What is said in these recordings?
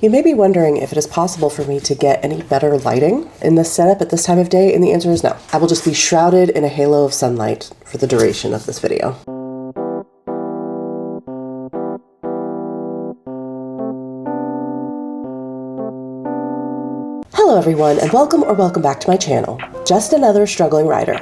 You may be wondering if it is possible for me to get any better lighting in this setup at this time of day, and the answer is no. I will just be shrouded in a halo of sunlight for the duration of this video. Hello everyone, and welcome back to my channel, Just Another Struggling Writer,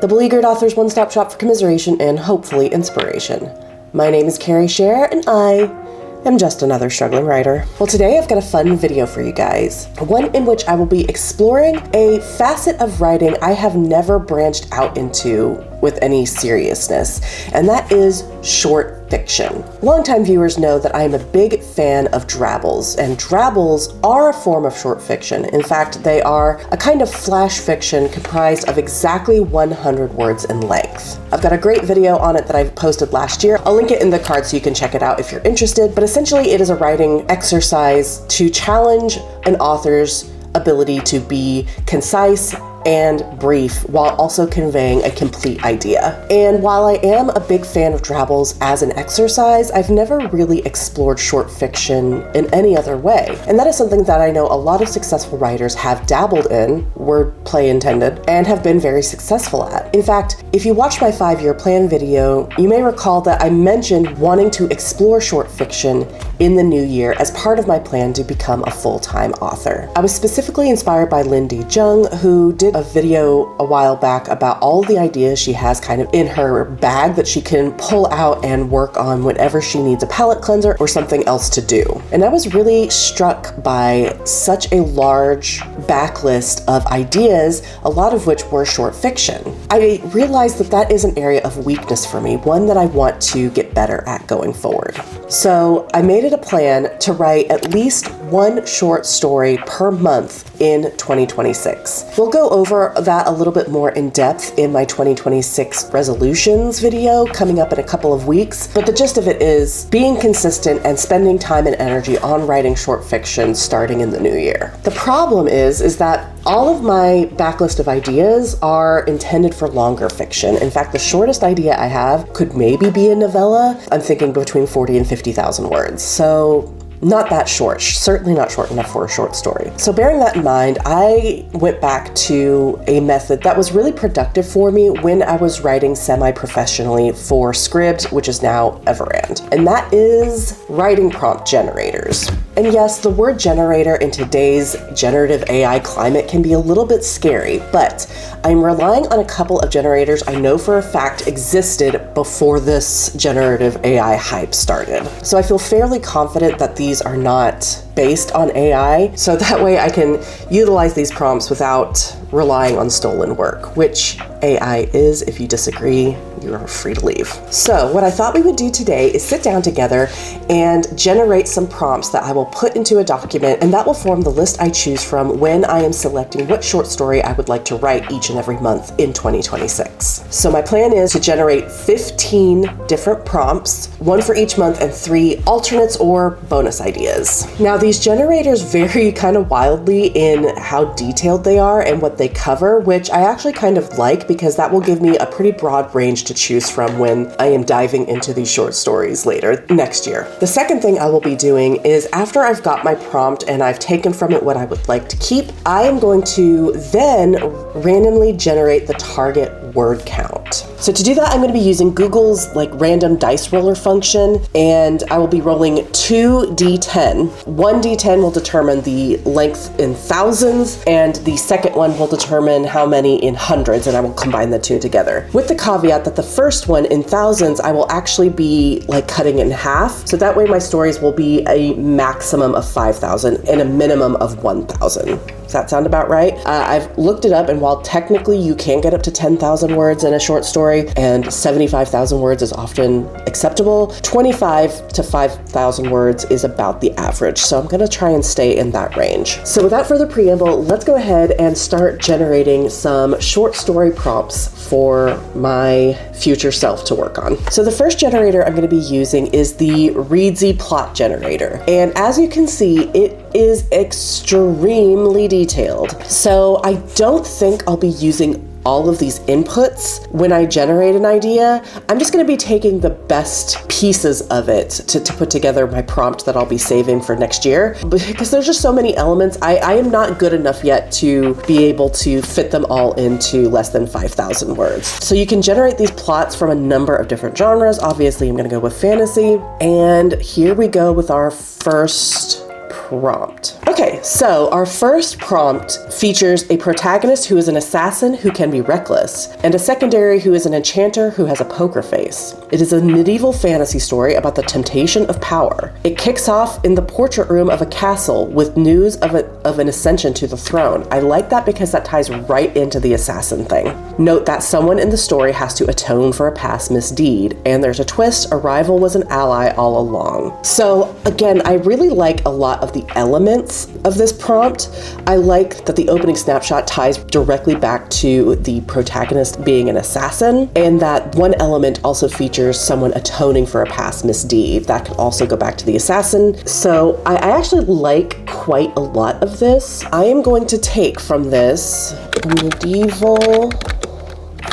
the beleaguered author's one-stop shop for commiseration and hopefully inspiration. My name is Carrie Scher, and I am just another struggling writer. Well, today I've got a fun video for you guys, one in which I will be exploring a facet of writing I have never branched out into with any seriousness, and that is short fiction. Longtime viewers know that I am a big fan of drabbles, and drabbles are a form of short fiction. In fact, they are a kind of flash fiction comprised of exactly 100 words in length. I've got a great video on it that I posted last year. I'll link it in the card so you can check it out if you're interested, but essentially it is a writing exercise to challenge an author's ability to be concise and brief while also conveying a complete idea. And while I am a big fan of drabbles as an exercise, I've never really explored short fiction in any other way. And that is something that I know a lot of successful writers have dabbled in, wordplay intended, and have been very successful at. In fact, if you watched my 5-year plan video, you may recall that I mentioned wanting to explore short fiction in the new year as part of my plan to become a full-time author. I was specifically inspired by Lynn who did a video a while back about all the ideas she has kind of in her bag that she can pull out and work on whenever she needs a palette cleanser or something else to do. And I was really struck by such a large backlist of ideas, a lot of which were short fiction. I realized that that is an area of weakness for me, one that I want to get better at going forward. So I made it a plan to write at least one short story per month in 2026. We'll go over that a little bit more in depth in my 2026 resolutions video coming up in a couple of weeks, but the gist of it is being consistent and spending time and energy on writing short fiction starting in the new year. The problem is that all of my backlist of ideas are intended for longer fiction. In fact, the shortest idea I have could maybe be a novella. I'm thinking between 40 and 50,000 words. So not that short, certainly not short enough for a short story. So bearing that in mind, I went back to a method that was really productive for me when I was writing semi-professionally for Scribd, which is now Everand. And that is writing prompt generators. And yes, the word generator in today's generative AI climate can be a little bit scary, but I'm relying on a couple of generators I know for a fact existed before this generative AI hype started. So I feel fairly confident that these are not based on AI, so that way I can utilize these prompts without relying on stolen work, which AI is. If you disagree, you are free to leave. So what I thought we would do today is sit down together and generate some prompts that I will put into a document, and that will form the list I choose from when I am selecting what short story I would like to write each and every month in 2026. So my plan is to generate 15 different prompts, one for each month and 3 alternates or bonus ideas. Now these generators vary kind of wildly in how detailed they are and what they cover, which I actually kind of like because that will give me a pretty broad range to choose from when I am diving into these short stories later next year. The second thing I will be doing is after I've got my prompt and I've taken from it what I would like to keep, I am going to then randomly generate the target word count. So to do that, I'm going to be using Google's random dice roller function, and I will be rolling 2d10. One d10 will determine the length in thousands, and the second one will determine how many in hundreds, and I will combine the two together. With the caveat that the first one in thousands, I will actually be cutting in half, so that way my stories will be a maximum of 5,000 and a minimum of 1,000. Does that sound about right? I've looked it up, and while technically you can get up to 10,000 words in a short story, and 75,000 words is often acceptable, 25 to 5,000 words is about the average. So I'm gonna try and stay in that range. So without further preamble, let's go ahead and start generating some short story prompts for my future self to work on. So the first generator I'm gonna be using is the Readsy plot generator. And as you can see, it is extremely detailed. So I don't think I'll be using all of these inputs when I generate an idea. I'm just going to be taking the best pieces of it to put together my prompt that I'll be saving for next year, because there's just so many elements. I am not good enough yet to be able to fit them all into less than 5,000 words. So you can generate these plots from a number of different genres. Obviously, I'm going to go with fantasy. And here we go with our first prompt. Okay, so our first prompt features a protagonist who is an assassin who can be reckless, and a secondary who is an enchanter who has a poker face. It is a medieval fantasy story about the temptation of power. It kicks off in the portrait room of a castle with news of an ascension to the throne. I like that because that ties right into the assassin thing. Note that someone in the story has to atone for a past misdeed, and there's a twist, a rival was an ally all along. So again, I really like a lot of the elements of this prompt. I like that the opening snapshot ties directly back to the protagonist being an assassin, and that one element also features someone atoning for a past misdeed. That could also go back to the assassin. So I actually like quite a lot of this. I am going to take from this a medieval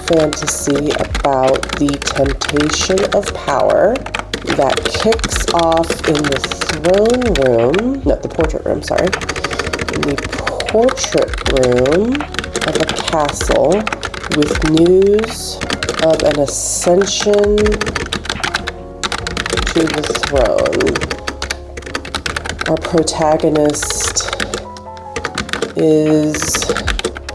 fantasy about the temptation of power that kicks off in the portrait room, sorry. In the portrait room of a castle with news of an ascension to the throne. Our protagonist is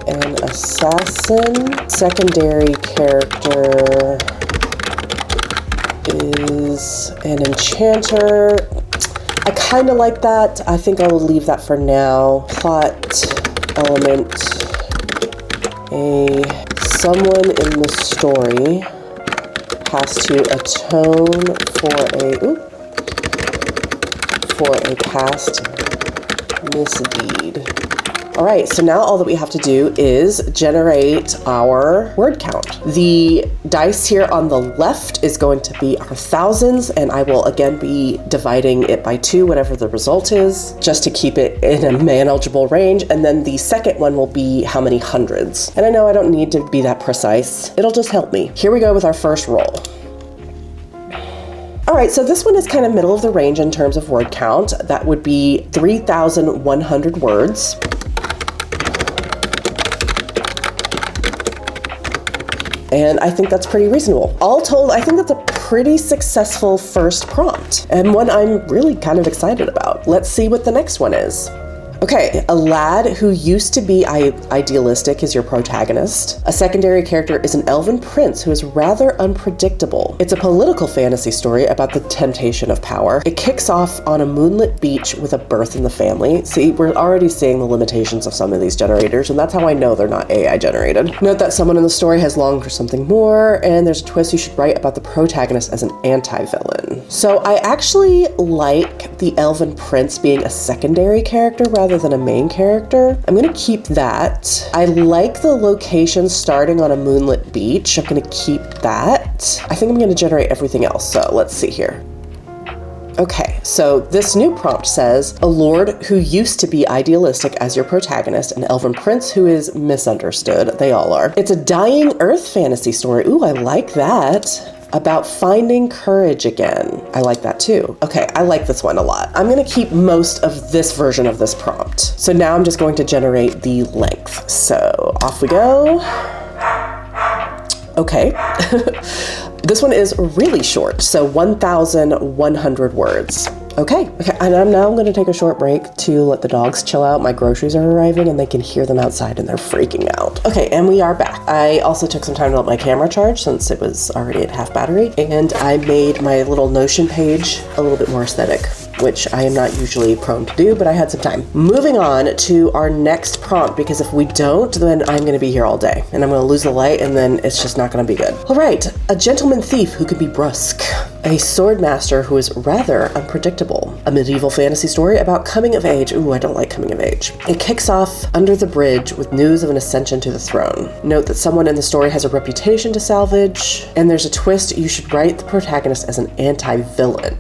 an assassin. Secondary character is an enchanter. I kind of like that. I think I'll leave that for now. Plot element. Someone in the story has to atone for a past misdeed. All right, so now all that we have to do is generate our word count. The dice here on the left is going to be our thousands, and I will again be dividing it by 2, whatever the result is, just to keep it in a manageable range. And then the second one will be how many hundreds. And I know I don't need to be that precise. It'll just help me. Here we go with our first roll. All right, so this one is kind of middle of the range in terms of word count. That would be 3,100 words. And I think that's pretty reasonable. All told, I think that's a pretty successful first prompt, and one I'm really kind of excited about. Let's see what the next one is. Okay, a lad who used to be idealistic is your protagonist. A secondary character is an elven prince who is rather unpredictable. It's a political fantasy story about the temptation of power. It kicks off on a moonlit beach with a birth in the family. See, we're already seeing the limitations of some of these generators, and that's how I know they're not AI generated. Note that someone in the story has longed for something more, and there's a twist you should write about the protagonist as an anti-villain. So I actually like the elven prince being a secondary character rather than a main character. I'm gonna keep that. I like the location starting on a moonlit beach. I'm gonna keep that. I think I'm gonna generate everything else, so let's see here. Okay, so this new prompt says, a lord who used to be idealistic as your protagonist, an elven prince who is misunderstood. They all are. It's a dying earth fantasy story. Ooh, I like that. About finding courage again. I like that too. Okay, I like this one a lot. I'm gonna keep most of this version of this prompt. So now I'm just going to generate the length. So off we go. Okay. This one is really short, so 1,100 words. Okay, and I'm now going to take a short break to let the dogs chill out. My groceries are arriving and they can hear them outside and they're freaking out. Okay, and we are back. I also took some time to let my camera charge since it was already at half battery, and I made my little Notion page a little bit more aesthetic, which I am not usually prone to do, but I had some time. Moving on to our next prompt, because if we don't, then I'm gonna be here all day and I'm gonna lose the light and then it's just not gonna be good. All right, a gentleman thief who can be brusque. A sword master who is rather unpredictable. A medieval fantasy story about coming of age. Ooh, I don't like coming of age. It kicks off under the bridge with news of an ascension to the throne. Note that someone in the story has a reputation to salvage, and there's a twist. You should write the protagonist as an anti-villain.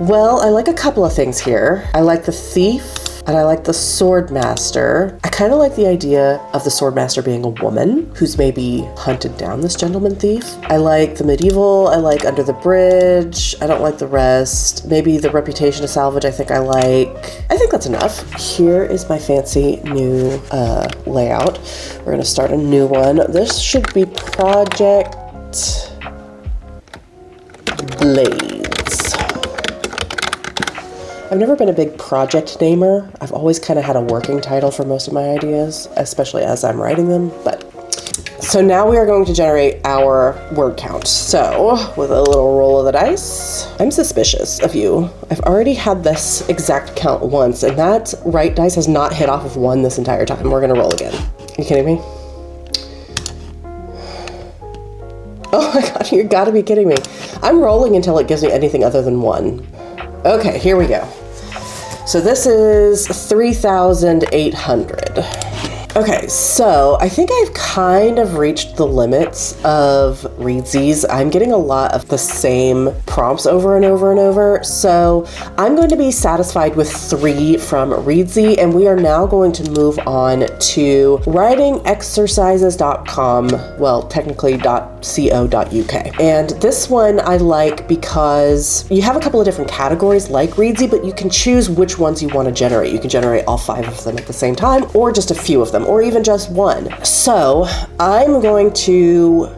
Well, I like a couple of things here. I like the thief. And I like the sword master. I kind of like the idea of the sword master being a woman who's maybe hunted down this gentleman thief. I like the medieval. I like under the bridge. I don't like the rest. Maybe the reputation of salvage I think I like. I think that's enough. Here is my fancy new layout. We're gonna start a new one. This should be Project Blades. I've never been a big project namer. I've always kind of had a working title for most of my ideas, especially as I'm writing them, So now we are going to generate our word count. So, with a little roll of the dice, I'm suspicious of you. I've already had this exact count once, and that right dice has not hit off of 1 this entire time. We're gonna roll again. Are you kidding me? Oh my god, you gotta be kidding me. I'm rolling until it gives me anything other than 1. Okay, here we go. So this is 3,800. Okay, so I think I've kind of reached the limits of Readsies. I'm getting a lot of the same prompts over and over and over. So I'm going to be satisfied with 3 from Readsy, and we are now going to move on to writingexercises.com, well, technically .co.uk. And this one I like because you have a couple of different categories like Readsy, but you can choose which ones you want to generate. You can generate all 5 of them at the same time, or just a few of them, or even just 1. So I'm going to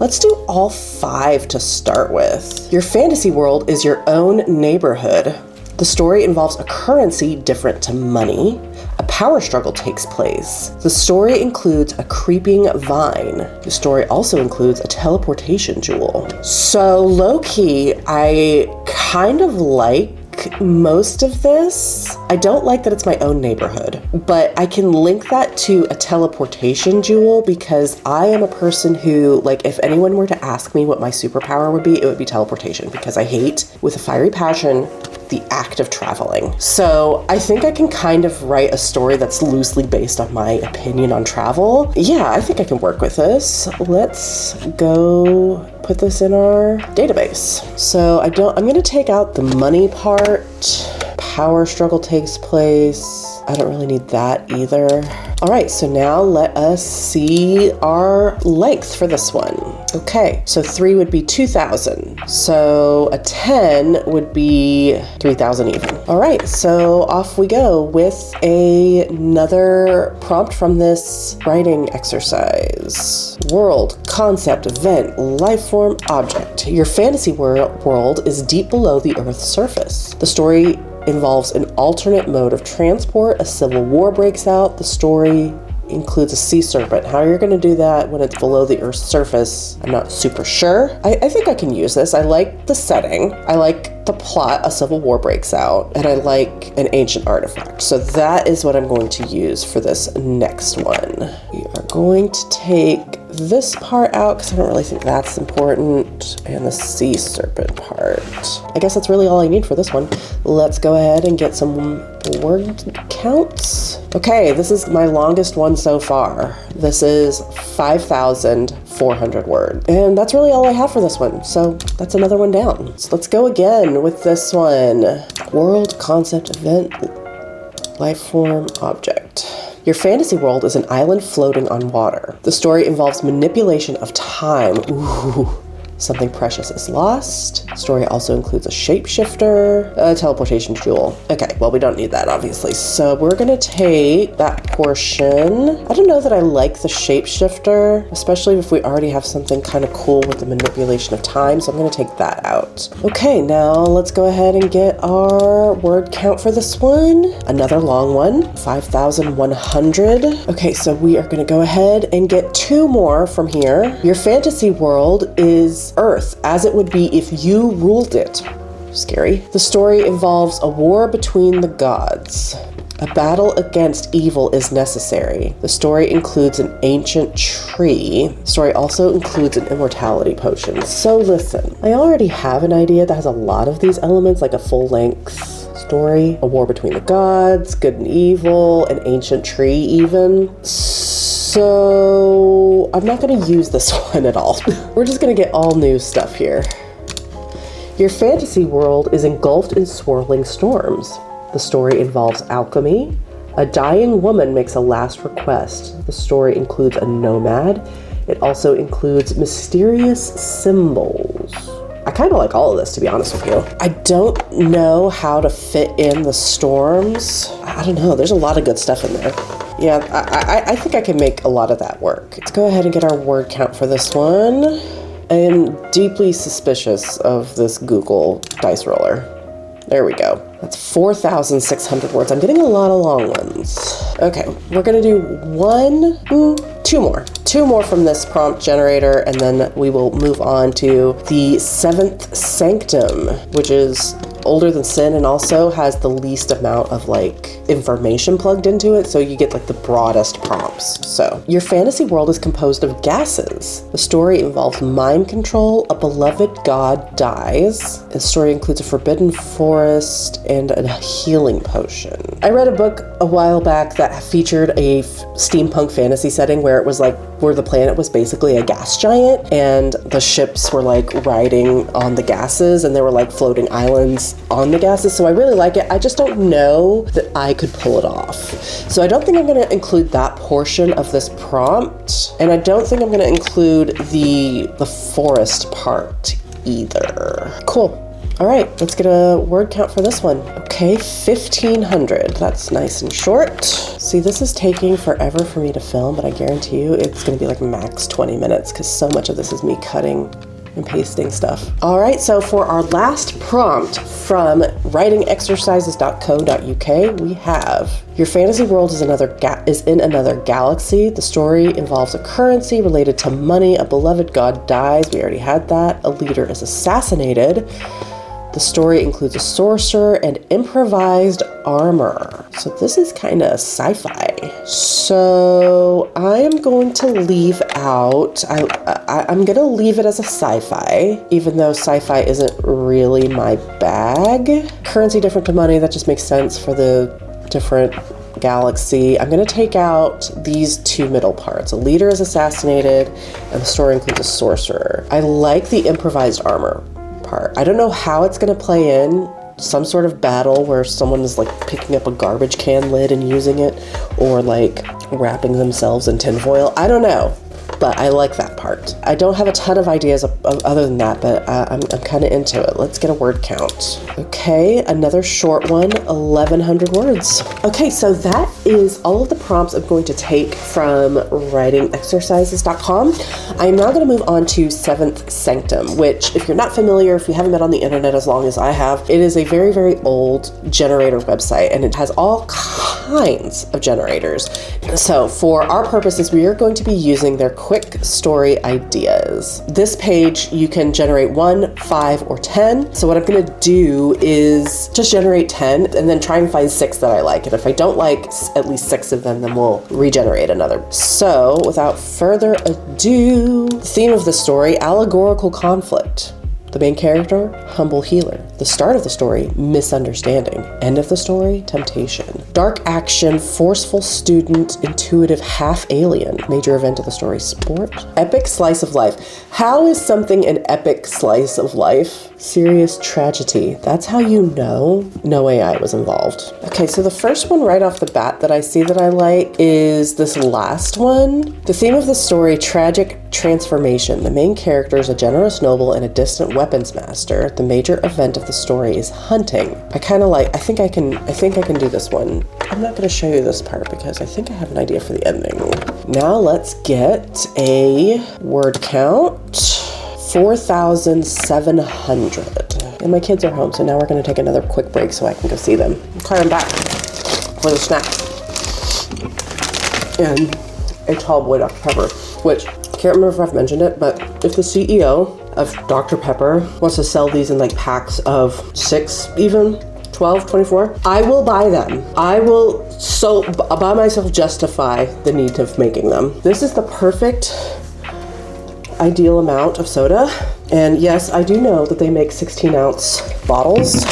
let's do all 5 to start with. Your fantasy world is your own neighborhood. The story involves a currency different to money. A power struggle takes place. The story includes a creeping vine. The story also includes a teleportation jewel. So low-key, I kind of like most of this. I don't like that it's my own neighborhood, but I can link that to a teleportation jewel because I am a person who, like, if anyone were to ask me what my superpower would be, it would be teleportation because I hate, with a fiery passion, the act of traveling. So I think I can kind of write a story that's loosely based on my opinion on travel. Yeah, I think I can work with this. Let's go put this in our database. So I'm gonna take out the money part. Power struggle takes place. I don't really need that either. All right, so now let us see our length for this one. Okay, so 3 would be 2,000. So a 10 would be 3,000 even. All right, so off we go with another prompt from this writing exercise. World, concept, event, life form, object. Your fantasy world is deep below the Earth's surface. The story involves an alternate mode of transport. A civil war breaks out. The story includes a sea serpent. How you're going to do that when it's below the Earth's surface, I'm not super sure. I think I can use this. I like the setting. I like the plot. A civil war breaks out. And I like an ancient artifact. So that is what I'm going to use for this next one. We are going to take this part out because I don't really think that's important, and the sea serpent part. I guess that's really all I need for this one. Let's go ahead and get some word counts. Okay, this is my longest one so far. This is 5,400 words, and that's really all I have for this one, so that's another one down. So let's go again with this one. World, concept, event, life form, object. Your fantasy world is an island floating on water. The story involves manipulation of time. Ooh. Something precious is lost. Story also includes a shapeshifter, a teleportation jewel. Okay, well, we don't need that, obviously. So we're gonna take that portion. I don't know that I like the shapeshifter, especially if we already have something kind of cool with the manipulation of time, so I'm gonna take that out. Okay, now let's go ahead and get our word count for this one. Another long one, 5,100. Okay, so we are gonna go ahead and get 2 more from here. Your fantasy world is Earth, as it would be if you ruled it. Scary. The story involves a war between the gods. A battle against evil is necessary. The story includes an ancient tree. The story also includes an immortality potion. So listen, I already have an idea that has a lot of these elements, like a full-length story, a war between the gods, good and evil, an ancient tree even. So I'm not going to use this one at all. We're just going to get all new stuff here. Your fantasy world is engulfed in swirling storms. The story involves alchemy. A dying woman makes a last request. The story includes a nomad. It also includes mysterious symbols. I kind of like all of this, to be honest with you. I don't know how to fit in the storms. I don't know. There's a lot of good stuff in there. Yeah, I think I can make a lot of that work. Let's go ahead and get our word count for this one. I am deeply suspicious of this Google dice roller. There we go. That's 4,600 words. I'm getting a lot of long ones. Okay, we're gonna do two more from this prompt generator, and then we will move on to the seventh sanctum, which is older than sin and also has the least amount of like information plugged into it, so you get like the broadest prompts. So your fantasy world is composed of gases. The story involves mind control. A beloved god dies. The story includes a forbidden forest and a healing potion. I read a book a while back that featured a steampunk fantasy setting where it was like where the planet was basically a gas giant and the ships were like riding on the gases and there were like floating islands on the gases. So I really like it. I just don't know that I could pull it off. So I don't think I'm going to include that portion of this prompt, and I don't think I'm going to include the forest part either. Cool. All right, let's get a word count for this one. Okay, 1,500. That's nice and short. See, this is taking forever for me to film, but I guarantee you it's going to be like max 20 minutes because so much of this is me cutting and pasting stuff. All right, so for our last prompt from writingexercises.co.uk, we have: your fantasy world is in another galaxy. The story involves a currency related to money. A beloved god dies. We already had that. A leader is assassinated. The story includes a sorcerer and improvised armor. So this is kind of sci-fi. So I am going to leave out, I'm going to leave it as a sci-fi, even though sci-fi isn't really my bag. Currency different to money, that just makes sense for the different galaxy. I'm going to take out these two middle parts. A leader is assassinated and the story includes a sorcerer. I like the improvised armor part. I don't know how it's going to play in some sort of battle where someone is like picking up a garbage can lid and using it, or like wrapping themselves in tinfoil. I don't know, but I like that part. I don't have a ton of ideas other than that, but I'm kind of into it. Let's get a word count. Okay, another short one, 1,100 words. Okay, so that is all of the prompts I'm going to take from writingexercises.com. I'm now going to move on to Seventh Sanctum, which, if you're not familiar, if you haven't been on the internet as long as I have, it is a very, very old generator website, and it has all kinds of generators. So for our purposes, we are going to be using their quick story ideas. This page, you can generate 1, 5, or 10. So what I'm going to do is just generate 10 and then try and find 6 that I like. And if I don't like at least 6 of them, then we'll regenerate another. So without further ado, the theme of the story: allegorical conflict. The main character, humble healer. The start of the story, misunderstanding. End of the story, temptation. Dark action, forceful student, intuitive half alien. Major event of the story, sport. Epic slice of life. How is something an epic slice of life? Serious tragedy. That's how you know no AI was involved. Okay, so the first one right off the bat that I see that I like is this last one. The theme of the story, tragic transformation. The main character is a generous noble and a distant weapons master. The major event of the story is hunting. I think I can do this one. I'm not going to show you this part because I think I have an idea for the ending. Now let's get a word count. 4,700. And my kids are home, so now we're going to take another quick break so I can go see them. Okay, I'm back for the snack. And a tall boy Dr. Pepper, which I can't remember if I've mentioned it, but if the CEO of Dr. Pepper wants to sell these in like packs of 6 even, 12, 24, I will buy them. I will by myself justify the need of making them. This is the perfect ideal amount of soda. And yes, I do know that they make 16-ounce bottles,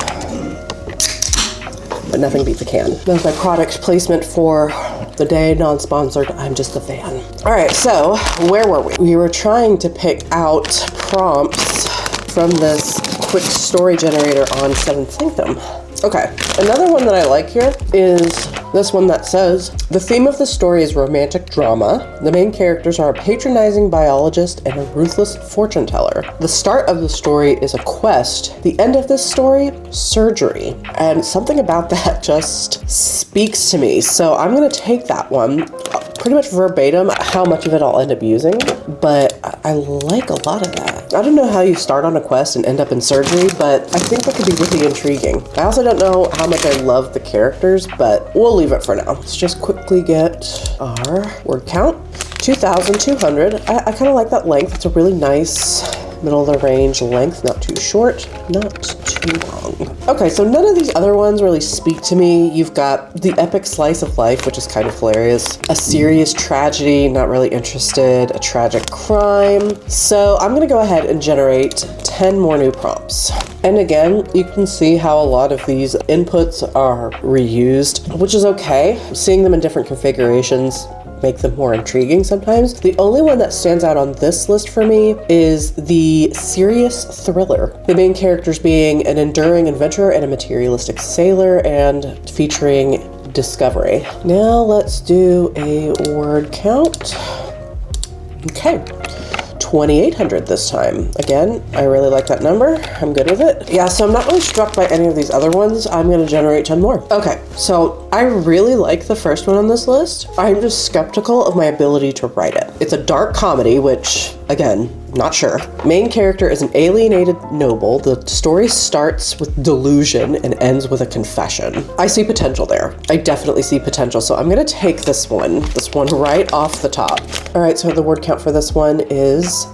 but nothing beats a can. That's my product placement for the day, non-sponsored. I'm just a fan. All right, so where were we? We were trying to pick out prompts from this quick story generator on Seventh Sanctum. Okay, another one that I like here is this one that says, the theme of the story is romantic drama. The main characters are a patronizing biologist and a ruthless fortune teller. The start of the story is a quest. The end of this story, surgery. And something about that just speaks to me. So I'm gonna take that one, pretty much verbatim. How much of it I'll end up using, but I like a lot of that. I don't know how you start on a quest and end up in surgery, but I think that could be really intriguing. I also don't know how much I love the characters, but we'll leave it for now. Let's just quickly get our word count. 2,200. I kind of like that length. It's a really nice middle of the range length, not too short, not too long. Okay, so none of these other ones really speak to me. You've got the epic slice of life, which is kind of hilarious. A serious tragedy, not really interested. A tragic crime. So I'm gonna go ahead and generate 10 more new prompts. And again, you can see how a lot of these inputs are reused, which is okay. Seeing them in different configurations make them more intriguing sometimes. The only one that stands out on this list for me is the serious thriller. The main characters being an enduring adventurer and a materialistic sailor, and featuring discovery. Now let's do a word count. Okay. 2,800 this time. Again, I really like that number. I'm good with it. Yeah, so I'm not really struck by any of these other ones. I'm going to generate 10 more. Okay, so I really like the first one on this list. I'm just skeptical of my ability to write it. It's a dark comedy, which, again, not sure. Main character is an alienated noble. The story starts with delusion and ends with a confession. I see potential there. I definitely see potential. So I'm gonna take this one right off the top. All right, so the word count for this one is,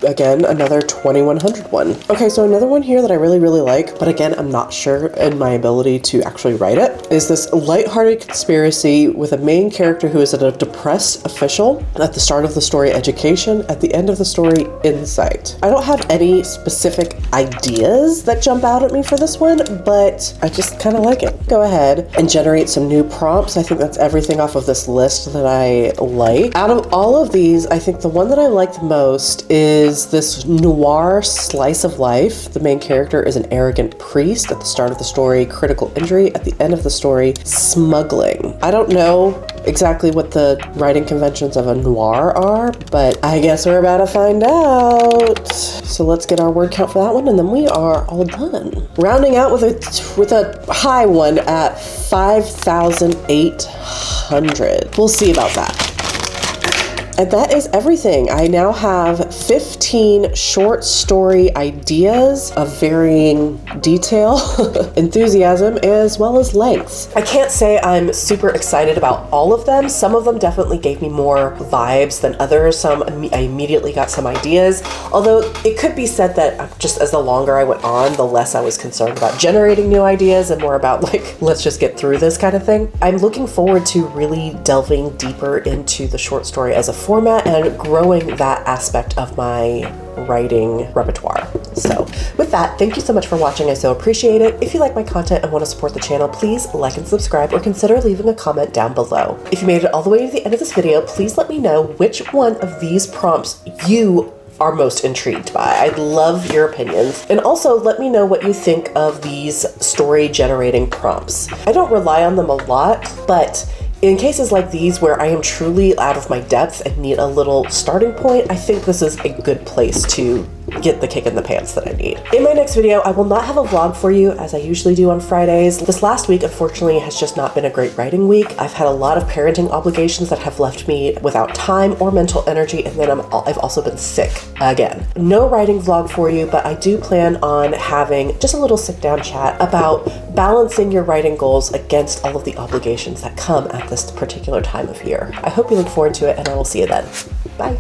again, another 2,100 one. Okay, so another one here that I really, really like, but again, I'm not sure in my ability to actually write it, is this lighthearted conspiracy with a main character who is a depressed official. At the start of the story, education. At the end of the story, insight. I don't have any specific ideas that jump out at me for this one, but I just kind of like it. Go ahead and generate some new prompts. I think that's everything off of this list that I like. Out of all of these, I think the one that I like the most is this noir slice of life. The main character is an arrogant priest. At the start of the story, critical injury. At the end of the story, smuggling. I don't know exactly what the writing conventions of a noir are, but I guess we're about to find out. So let's get our word count for that one, and then we are all done. Rounding out with a high one at 5,800. We'll see about that. And that is everything. I now have 15 short story ideas of varying detail, enthusiasm, as well as length. I can't say I'm super excited about all of them. Some of them definitely gave me more vibes than others. Some I immediately got some ideas. Although it could be said that just as the longer I went on, the less I was concerned about generating new ideas and more about like, let's just get through this kind of thing. I'm looking forward to really delving deeper into the short story as a format and growing that aspect of my writing repertoire. So with that, thank you so much for watching. I so appreciate it. If you like my content and want to support the channel, please like and subscribe, or consider leaving a comment down below. If you made it all the way to the end of this video, please let me know which one of these prompts you are most intrigued by. I'd love your opinions. And also let me know what you think of these story generating prompts. I don't rely on them a lot, but in cases like these where I am truly out of my depth and need a little starting point, I think this is a good place to get the kick in the pants that I need. In my next video, I will not have a vlog for you as I usually do on Fridays. This last week, unfortunately, has just not been a great writing week. I've had a lot of parenting obligations that have left me without time or mental energy, and then I've also been sick again. No writing vlog for you, but I do plan on having just a little sit-down chat about balancing your writing goals against all of the obligations that come at this particular time of year. I hope you look forward to it, and I will see you then. Bye.